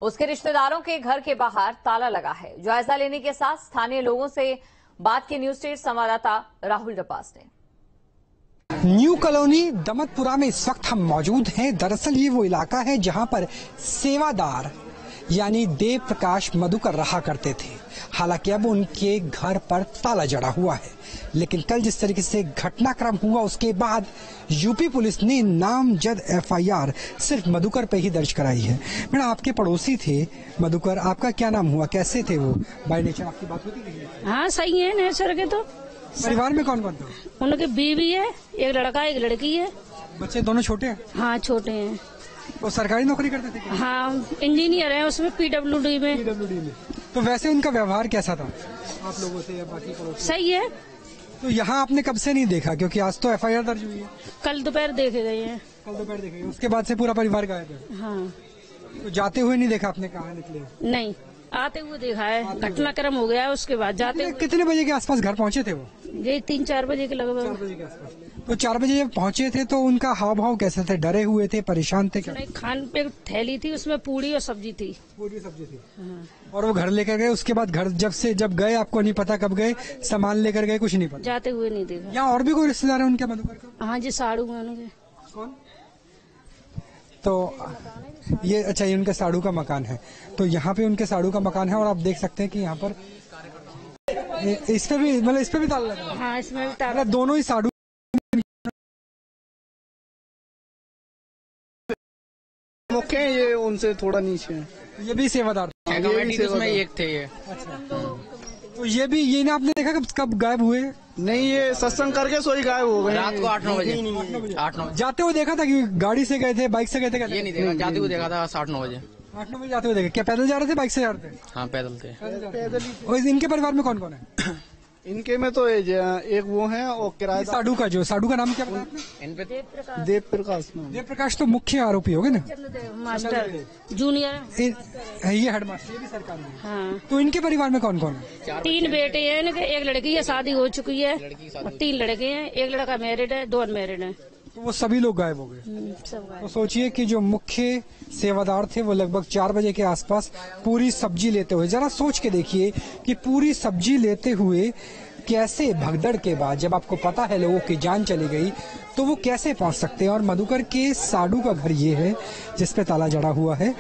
उसके रिश्तेदारों के घर के बाहर ताला लगा है। जायजा लेने के साथ स्थानीय लोगों से बात की न्यूज स्टेट संवाददाता राहुल डपास ने। न्यू कॉलोनी दमतपुरा में इस वक्त हम मौजूद हैं। दरअसल ये वो इलाका है जहां पर सेवादार यानी देव प्रकाश मधुकर रहा करते थे। हालांकि अब उनके घर पर ताला जड़ा हुआ है, लेकिन कल जिस तरीके से घटनाक्रम हुआ उसके बाद यूपी पुलिस ने नामजद एफआईआर सिर्फ मधुकर पे ही दर्ज कराई है। मैडम, आपके पड़ोसी थे मधुकर, आपका क्या नाम हुआ, कैसे थे वो? बाय नेचर आपकी बात होती थी? हाँ सही है नेचर के। तो परिवार में कौन कौन था? उनकी बीवी है, एक लड़का एक लड़की है। बच्चे दोनों छोटे हैं? हाँ छोटे हैं। वो सरकारी नौकरी करते थे क्या? हाँ इंजीनियर है उसमें पीडब्ल्यूडी में। तो वैसे उनका व्यवहार कैसा था आप लोगों से या बाकी पड़ोसी? सही है। तो यहाँ आपने कब से नहीं देखा, क्योंकि आज तो एफआईआर दर्ज हुई है? कल दोपहर देखे गए हैं। कल दोपहर देखे गए, उसके बाद से पूरा परिवार गायब है? हाँ। तो जाते हुए नहीं देखा आपने? कहाँ निकले? नहीं, आते हुए देखा है। घटनाक्रम हो गया है उसके बाद जाते कितने बजे के आसपास घर पहुँचे थे वो? ये 3-4 बजे के लगभग। 4 बजे के आसपास। तो 4 बजे जब पहुँचे थे तो उनका हाव भाव कैसे थे? डरे हुए थे, परेशान थे क्या? नहीं, खान पे थैली थी, उसमें पूड़ी और सब्जी थी। पूरी सब्जी थी। हाँ। और वो घर लेकर गए, उसके बाद घर जब गए आपको नहीं पता कब गए, सामान लेकर गए, कुछ नहीं पता? जाते हुए नहीं देखा। यहाँ और भी कोई रिश्तेदार है उनके मधुकर का? हाँ जी, साड़ू में उनके। कौन? तो ये अच्छा, ये उनके साड़ू का मकान है। तो यहाँ पे उनके साड़ू का मकान है और आप देख सकते हैं कि यहाँ पर इस पे भी ताला लगा है। हाँ इसमें भी ताला। दोनों ही साड़ू मुख्य है, ये उनसे थोड़ा नीचे है। ये भी सेवादार उसमें एक थे ये। तो ये ना आपने देखा कब गायब हुए? नहीं, ये सत्संग करके सोई गायब हो गए रात को 8-9 बजे। 8-9 जाते हुए देखा था कि गाड़ी से गए थे, बाइक से गए थे? ये नहीं देखा, जाते हुए देखा था 8-9 बजे। 8-9 बजे जाते हुए देखे। क्या पैदल जा रहे थे, बाइक से जा रहे थे? हाँ पैदल थे। पैदल ही। और इनके परिवार में कौन कौन है? इनके में तो एक वो है और किराएदार। साडू का नाम क्या बताया? देव प्रकाश नाम। देव प्रकाश तो मुख्य आरोपी हो गए ना? Master junior. ये हेडमास्टर, ये भी सरकारी है। हाँ। तो इनके परिवार में कौन कौन है? 3 बेटे हैं इनके, एक लड़की है, शादी हो चुकी है, और 3 लड़के हैं, एक लड़का मैरिड है, 2 अनमैरिड है। तो वो सभी लोग गायब हो गए। सब तो सोचिए कि जो मुख्य सेवादार थे वो लगभग 4 बजे के आसपास पूरी सब्जी लेते हुए, जरा सोच के देखिए कि पूरी सब्जी लेते हुए कैसे भगदड़ के बाद, जब आपको पता है लोगों की जान चली गई, तो वो कैसे पहुंच सकते हैं। और मधुकर के साडू का घर ये है जिसपे ताला जड़ा हुआ है।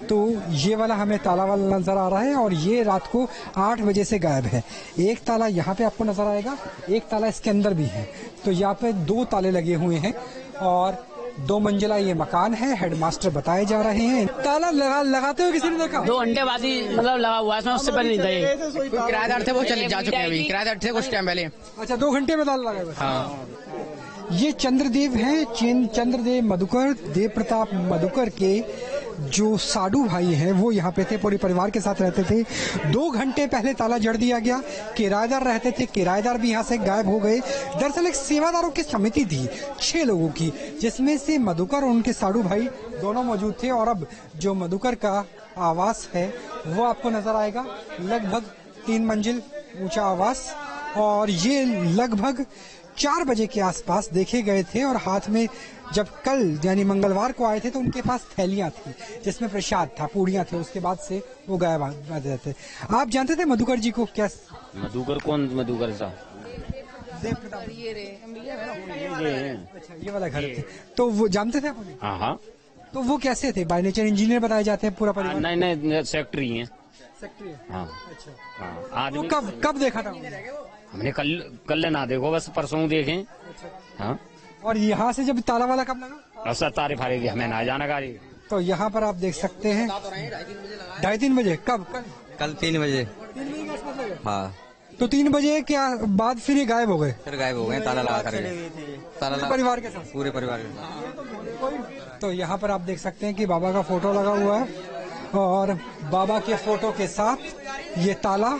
तो ये वाला हमें ताला वाला नजर आ रहा है और ये रात को 8 बजे से गायब है। एक ताला यहाँ पे आपको नजर आएगा, एक ताला इसके अंदर भी है। तो यहाँ पे 2 ताले लगे हुए हैं और 2 मंजिला ये मकान है। हेडमास्टर बताए जा रहे हैं। ताला लगाते हुए किसी ने देखा? 2 घंटे बाद ही लगा हुआ है, उससे पहले नहीं था। कोई किराएदार थे वो चले जा चुके हैं, अभी किराएदार थे कुछ टाइम पहले। अच्छा, 2 घंटे में ताला लगा? हाँ। ये चंद्रदेव हैं, चंद्रदेव मधुकर, देव प्रताप मधुकर के जो साडू भाई हैं वो यहाँ पे थे, पूरे परिवार के साथ रहते थे। 2 घंटे पहले ताला जड़ दिया गया। किराएदार रहते थे, किराएदार भी यहाँ से गायब हो गए। दरअसल एक सेवादारों की समिति थी 6 लोगों की, जिसमें से मधुकर और उनके साडू भाई दोनों मौजूद थे। और अब जो मधुकर का आवास है वो आपको नजर आएगा, लगभग 3 मंजिल ऊंचा आवास। और ये लगभग 4 बजे के आसपास देखे गए थे और हाथ में, जब कल यानी मंगलवार को आए थे तो उनके पास थैलियां थी जिसमें प्रसाद था, पूड़ियां थे। उसके बाद से वो गायब आ जाते थे। आप जानते थे मधुकर जी को? क्या मधुकर? कौन मधुकर साहब? देव प्रताप। अच्छा, ये वाला घर थे। तो वो जानते थे आप? हाँ। तो वो कैसे थे? बाय नेचर इंजीनियर बताए जाते हैं पूरा परिवार? नहीं, सेक्रेटरी हैं। सेक्रेटरी है? हाँ। अच्छा। हाँ। तो कब देखा था? हमने कल ना देखो, बस परसों देखें। हाँ। और यहाँ से जब ताला वाला कब लगा? अब 7 तारीख हारेगी, हमें ना जाना गाड़ी। तो यहाँ पर आप देख सकते हैं 2:30 बजे। कब? कल 3 बजे। 3 बजे के आसपास लगा? हाँ। तो 3 बजे के बाद फिर ये गायब हो गए? फिर गायब हो गए, ताला लगा कर ताला परिवार के साथ? पूरे परिवार के साथ। तो यहाँ पर आप देख सकते हैं कि बाबा का फोटो लगा हुआ है और बाबा के फोटो के साथ ये ताला।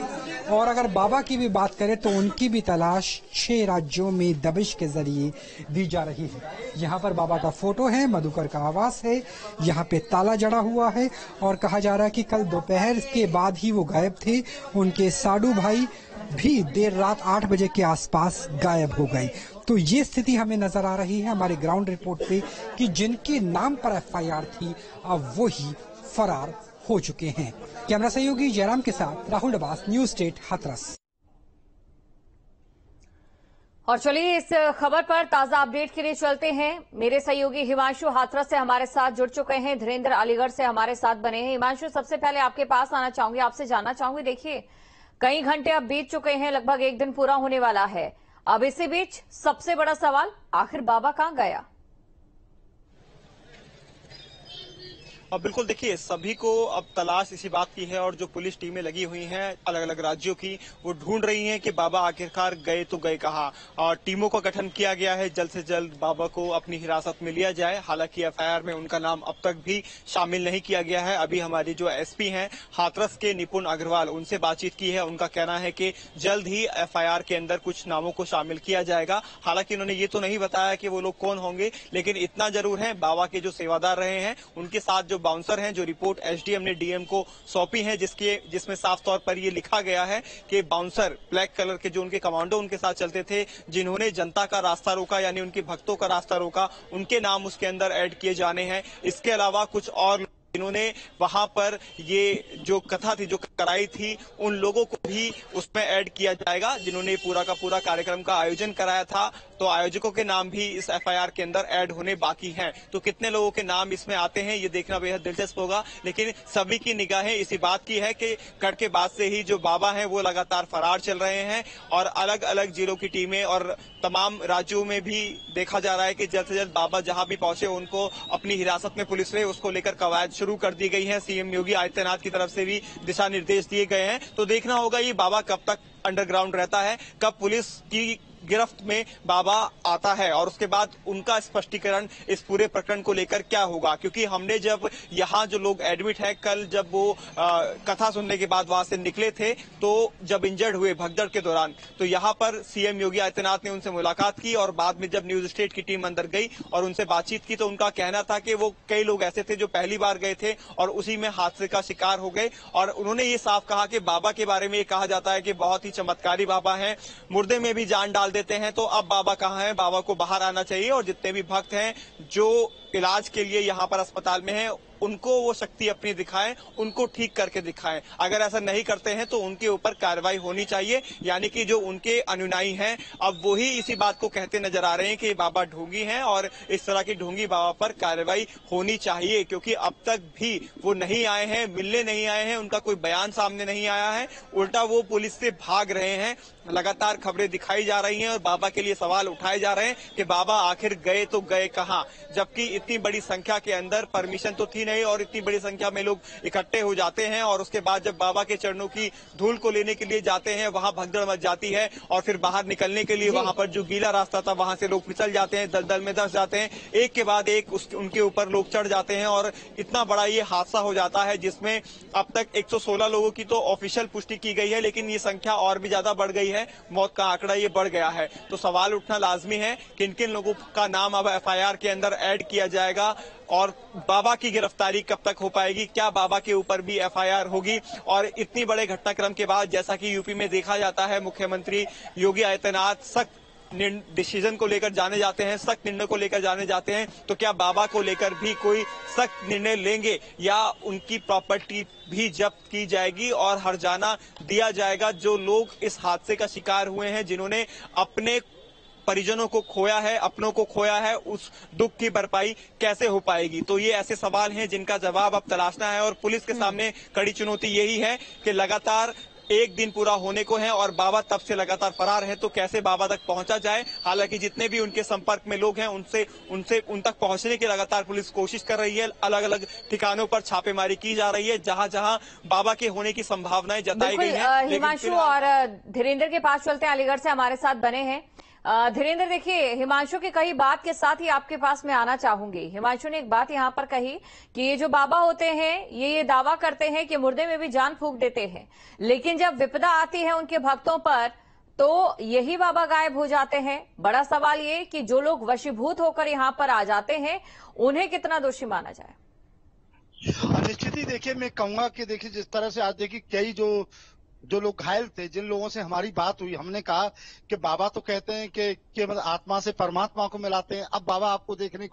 और अगर बाबा की भी बात करें तो उनकी भी तलाश 6 राज्यों में दबिश के जरिए दी जा रही है। यहाँ पर बाबा का फोटो है, मधुकर का आवास है, यहाँ पे ताला जड़ा हुआ है और कहा जा रहा है कि कल दोपहर के बाद ही वो गायब थे। उनके साडू भाई भी देर रात 8 बजे के आसपास गायब हो गए। तो ये स्थिति हमें नजर आ रही है हमारे ग्राउंड रिपोर्ट पे कि जिनके नाम पर एफआईआर थी अब वो ही फरार हो चुके हैं। कैमरा सहयोगी जयराम के साथ राहुल डबास, न्यूज स्टेट, हाथरस। और चलिए इस खबर पर ताजा अपडेट के लिए चलते हैं। मेरे सहयोगी हिमांशु हाथरस से हमारे साथ जुड़ चुके हैं, धीरेन्द्र अलीगढ़ से हमारे साथ बने हैं। हिमांशु, सबसे पहले आपके पास आना चाहूंगी, आपसे जानना चाहूंगी, देखिए कई घंटे अब बीत चुके हैं, लगभग एक दिन पूरा होने वाला है। अब इसी बीच सबसे बड़ा सवाल, आखिर बाबा कहां गया? अब बिल्कुल देखिए, सभी को अब तलाश इसी बात की है और जो पुलिस टीमें लगी हुई हैं अलग अलग राज्यों की, वो ढूंढ रही हैं कि बाबा आखिरकार गए तो गए कहाँ। और टीमों का गठन किया गया है, जल्द से जल्द बाबा को अपनी हिरासत में लिया जाए। हालांकि एफआईआर में उनका नाम अब तक भी शामिल नहीं किया गया है। अभी हमारी जो एसपी हैं हाथरस के निपुण अग्रवाल, उनसे बातचीत की है। उनका कहना है कि जल्द ही एफआईआर के अंदर कुछ नामों को शामिल किया जाएगा। हालांकि उन्होंने ये तो नहीं बताया कि वो लोग कौन होंगे, लेकिन इतना जरूर है बाबा के जो सेवादार रहे हैं उनके साथ जो बाउंसर हैं, जो रिपोर्ट एसडीएम ने डीएम को सौंपी है, जिसमें साफ तौर पर ये लिखा गया है कि बाउंसर ब्लैक कलर के जो उनके कमांडो उनके साथ चलते थे, जिन्होंने जनता का रास्ता रोका यानी उनके भक्तों का रास्ता रोका, उनके नाम उसके अंदर ऐड किए जाने हैं। इसके अलावा कुछ और जिन्होंने वहां पर ये जो कथा थी, जो कराई थी, उन लोगों को भी उसमें ऐड किया जाएगा जिन्होंने पूरा का पूरा कार्यक्रम का आयोजन कराया था। तो आयोजकों के नाम भी इस एफआईआर के अंदर ऐड होने बाकी हैं। तो कितने लोगों के नाम इसमें आते हैं ये देखना बेहद दिलचस्प होगा। लेकिन सभी की निगाहें इसी बात की है कि कट के बाद से ही जो बाबा हैं वो लगातार फरार चल रहे हैं और अलग अलग जिलों की टीमें और तमाम राज्यों में भी देखा जा रहा है कि जल्द से जल्द बाबा जहां भी पहुंचे उनको अपनी हिरासत में पुलिस ने उसको लेकर कवायद शुरू कर दी गई है। सीएम योगी आदित्यनाथ की तरफ से भी दिशा निर्देश दिए गए हैं। तो देखना होगा ये बाबा कब तक अंडरग्राउंड रहता है, कब पुलिस की गिरफ्त में बाबा आता है और उसके बाद उनका स्पष्टीकरण इस पूरे प्रकरण को लेकर क्या होगा। क्योंकि हमने जब यहाँ जो लोग एडमिट है, कल जब वो कथा सुनने के बाद वहां से निकले थे, तो जब इंजर्ड हुए भगदड़ के दौरान, तो यहाँ पर सीएम योगी आदित्यनाथ ने उनसे मुलाकात की और बाद में जब न्यूज स्टेट की टीम अंदर गई और उनसे बातचीत की तो उनका कहना था कि वो कई लोग ऐसे थे जो पहली बार गए थे और उसी में हादसे का शिकार हो गए। और उन्होंने ये साफ कहा कि बाबा के बारे में ये कहा जाता है कि बहुत ही चमत्कारी बाबा है, मुर्दे में भी जान डाल देते हैं। तो अब बाबा कहाँ हैं? बाबा को बाहर आना चाहिए और जितने भी भक्त हैं जो इलाज के लिए यहाँ पर अस्पताल में हैं उनको वो शक्ति अपनी दिखाएं, उनको ठीक करके दिखाएं। अगर ऐसा नहीं करते हैं तो उनके ऊपर कार्रवाई होनी चाहिए। यानी कि जो उनके अनुयायी हैं अब वही इसी बात को कहते नजर आ रहे हैं कि बाबा ढोंगी हैं और इस तरह की ढोंगी बाबा पर कार्रवाई होनी चाहिए। क्योंकि अब तक भी वो नहीं आए हैं, मिलने नहीं आए हैं, उनका कोई बयान सामने नहीं आया है, उल्टा वो पुलिस से भाग रहे हैं। लगातार खबरें दिखाई जा रही हैं और बाबा के लिए सवाल उठाए जा रहे हैं कि बाबा आखिर गए तो गए कहाँ। जबकि इतनी बड़ी संख्या के अंदर परमिशन तो थी नहीं और इतनी बड़ी संख्या में लोग इकट्ठे हो जाते हैं और उसके बाद जब बाबा के चरणों की धूल को लेने के लिए जाते हैं वहां भगदड़ मच जाती है और फिर बाहर निकलने के लिए वहां पर जो गीला रास्ता था वहां से लोग फिसल जाते हैं, दलदल में धंस जाते हैं, एक के बाद एक उनके ऊपर लोग चढ़ जाते हैं और इतना बड़ा ये हादसा हो जाता है जिसमें अब तक 116 लोगों की तो ऑफिशियल पुष्टि की गई है, लेकिन ये संख्या और भी ज्यादा बढ़ गई है, मौत का आंकड़ा ये बढ़ गया है। तो सवाल उठना लाजमी है किन किन लोगों का नाम अब एफआईआर के अंदर ऐड किया जाएगा और बाबा की गिरफ्तारी कब तक हो पाएगी, क्या बाबा के ऊपर भी एफआईआर होगी। और इतनी बड़े घटनाक्रम के बाद जैसा कि यूपी में देखा जाता है, मुख्यमंत्री योगी आदित्यनाथ सख्त डिसीजन को लेकर जाने जाते हैं, सख्त निर्णय को लेकर जाने जाते हैं। तो क्या बाबा को लेकर भी कोई सख्त निर्णय लेंगे या उनकी प्रॉपर्टी भी जब्त की जाएगी और हर्जाना दिया जाएगा। जो लोग इस हादसे का शिकार हुए हैं, जिन्होंने अपने परिजनों को खोया है, अपनों को खोया है, उस दुख की भरपाई कैसे हो पाएगी। तो ये ऐसे सवाल हैं जिनका जवाब अब तलाशना है और पुलिस के सामने कड़ी चुनौती यही है कि लगातार एक दिन पूरा होने को है और बाबा तब से लगातार फरार है, तो कैसे बाबा तक पहुंचा जाए। हालांकि जितने भी उनके संपर्क में लोग हैं उन तक पहुंचने की लगातार पुलिस कोशिश कर रही है। अलग अलग ठिकानों पर छापेमारी की जा रही है जहां जहां बाबा के होने की संभावनाएं जताई गई है। हिमांशु और धीरेन्द्र के पास चलते हैं, अलीगढ़ से हमारे साथ बने हैं। धीरेन्द्र, देखिए हिमांशु की कही बात के साथ ही आपके पास में आना चाहूंगी। हिमांशु ने एक बात यहाँ पर कही कि ये जो बाबा होते हैं ये दावा करते हैं कि मुर्दे में भी जान फूंक देते हैं, लेकिन जब विपदा आती है उनके भक्तों पर तो यही बाबा गायब हो जाते हैं। बड़ा सवाल ये कि जो लोग वशीभूत होकर यहाँ पर आ जाते हैं उन्हें कितना दोषी माना जाए। निश्चित ही देखिए, मैं कहूंगा कि देखिए जिस तरह से आज देखिए कई जो लोग घायल थे, जिन लोगों से हमारी बात हुई, हमने कहा कि बाबा तो कहते हैं कि मतलब आत्मा से परमात्मा को मिलाते हैं। अब बाबा आपको देखने